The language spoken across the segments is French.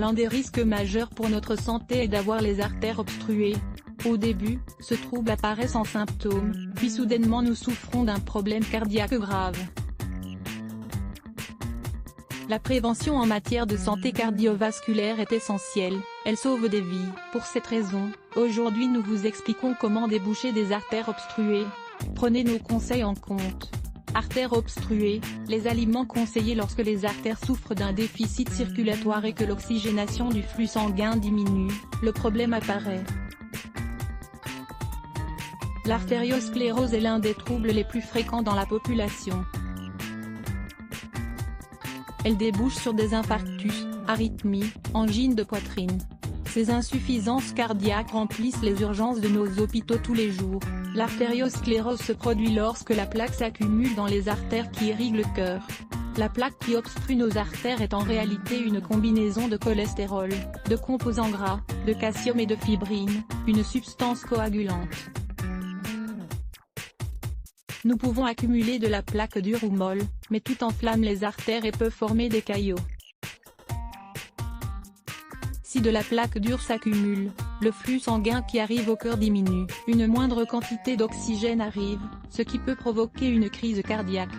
L'un des risques majeurs pour notre santé est d'avoir les artères obstruées. Au début, ce trouble apparaît sans symptômes, puis soudainement nous souffrons d'un problème cardiaque grave. La prévention en matière de santé cardiovasculaire est essentielle, elle sauve des vies. Pour cette raison, aujourd'hui nous vous expliquons comment déboucher des artères obstruées. Prenez nos conseils en compte. Artères obstruées, les aliments conseillés lorsque les artères souffrent d'un déficit circulatoire et que l'oxygénation du flux sanguin diminue, le problème apparaît. L'artériosclérose est l'un des troubles les plus fréquents dans la population. Elle débouche sur des infarctus, arythmies, angines de poitrine. Ces insuffisances cardiaques remplissent les urgences de nos hôpitaux tous les jours. L'artériosclérose se produit lorsque la plaque s'accumule dans les artères qui irriguent le cœur. La plaque qui obstrue nos artères est en réalité une combinaison de cholestérol, de composants gras, de calcium et de fibrine, une substance coagulante. Nous pouvons accumuler de la plaque dure ou molle, mais tout enflamme les artères et peut former des caillots. Si de la plaque dure s'accumule, le flux sanguin qui arrive au cœur diminue, une moindre quantité d'oxygène arrive, ce qui peut provoquer une crise cardiaque.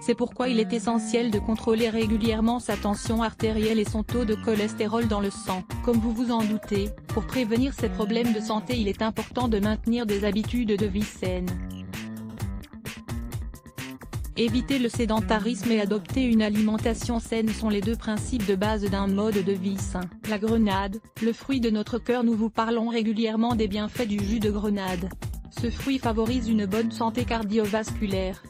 C'est pourquoi il est essentiel de contrôler régulièrement sa tension artérielle et son taux de cholestérol dans le sang. Comme vous vous en doutez, pour prévenir ces problèmes de santé il est important de maintenir des habitudes de vie saines. Éviter le sédentarisme et adopter une alimentation saine sont les deux principes de base d'un mode de vie sain. La grenade, le fruit de notre cœur. Nous vous parlons régulièrement des bienfaits du jus de grenade. Ce fruit favorise une bonne santé cardiovasculaire.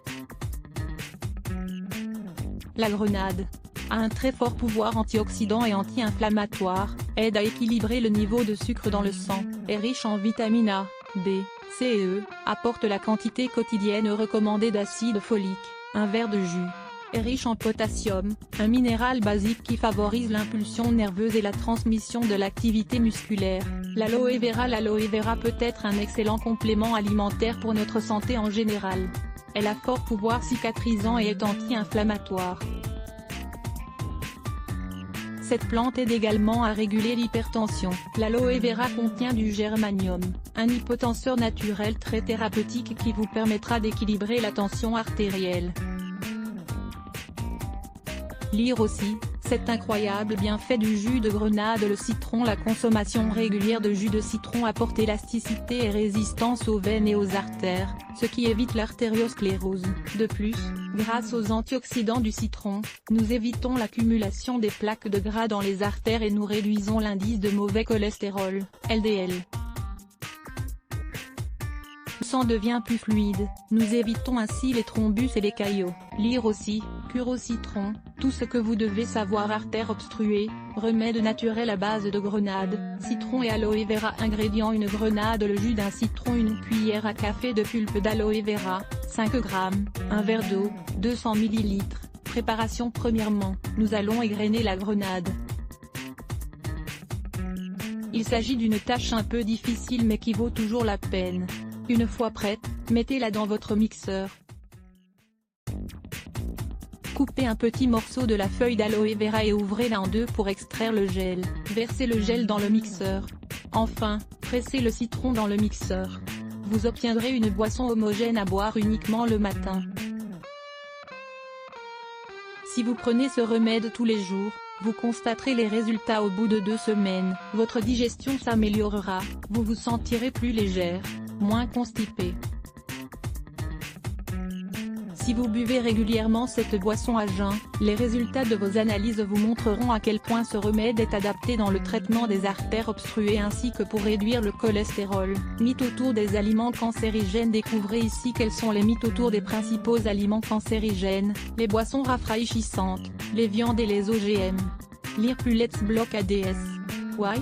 La grenade a un très fort pouvoir antioxydant et anti-inflammatoire, aide à équilibrer le niveau de sucre dans le sang, est riche en vitamines A, B, C et E, apporte la quantité quotidienne recommandée d'acide folique. Un verre de jus est riche en potassium, un minéral basique qui favorise l'impulsion nerveuse et la transmission de l'activité musculaire. L'aloe vera peut être un excellent complément alimentaire pour notre santé en général. Elle a fort pouvoir cicatrisant et est anti-inflammatoire. Cette plante aide également à réguler l'hypertension. L'aloe vera contient du germanium, un hypotenseur naturel très thérapeutique qui vous permettra d'équilibrer la tension artérielle. Lire aussi, cet incroyable bienfait du jus de grenade. Le citron. La consommation régulière de jus de citron apporte élasticité et résistance aux veines et aux artères, ce qui évite l'artériosclérose. De plus, grâce aux antioxydants du citron, nous évitons l'accumulation des plaques de gras dans les artères et nous réduisons l'indice de mauvais cholestérol, LDL. Le sang devient plus fluide, nous évitons ainsi les thrombus et les caillots. Lire aussi, cure au citron, tout ce que vous devez savoir. Artères obstruées, remède naturel à base de grenade, citron et aloe vera. Ingrédients: une grenade, le jus d'un citron, une cuillère à café de pulpe d'aloe vera, 5 g, un verre d'eau, 200 ml. Préparation. Premièrement, nous allons égrener la grenade. Il s'agit d'une tâche un peu difficile mais qui vaut toujours la peine. Une fois prête, mettez-la dans votre mixeur. Coupez un petit morceau de la feuille d'aloe vera et ouvrez-la en deux pour extraire le gel. Versez le gel dans le mixeur. Enfin, pressez le citron dans le mixeur. Vous obtiendrez une boisson homogène à boire uniquement le matin. Si vous prenez ce remède tous les jours, vous constaterez les résultats au bout de 2 semaines. Votre digestion s'améliorera, vous vous sentirez plus légère, moins constipé. Si vous buvez régulièrement cette boisson à jeun, les résultats de vos analyses vous montreront à quel point ce remède est adapté dans le traitement des artères obstruées ainsi que pour réduire le cholestérol. Mythes autour des aliments cancérigènes. Découvrez ici quels sont les mythes autour des principaux aliments cancérigènes, les boissons rafraîchissantes, les viandes et les OGM. Lire plus. Let's block ADS. Why?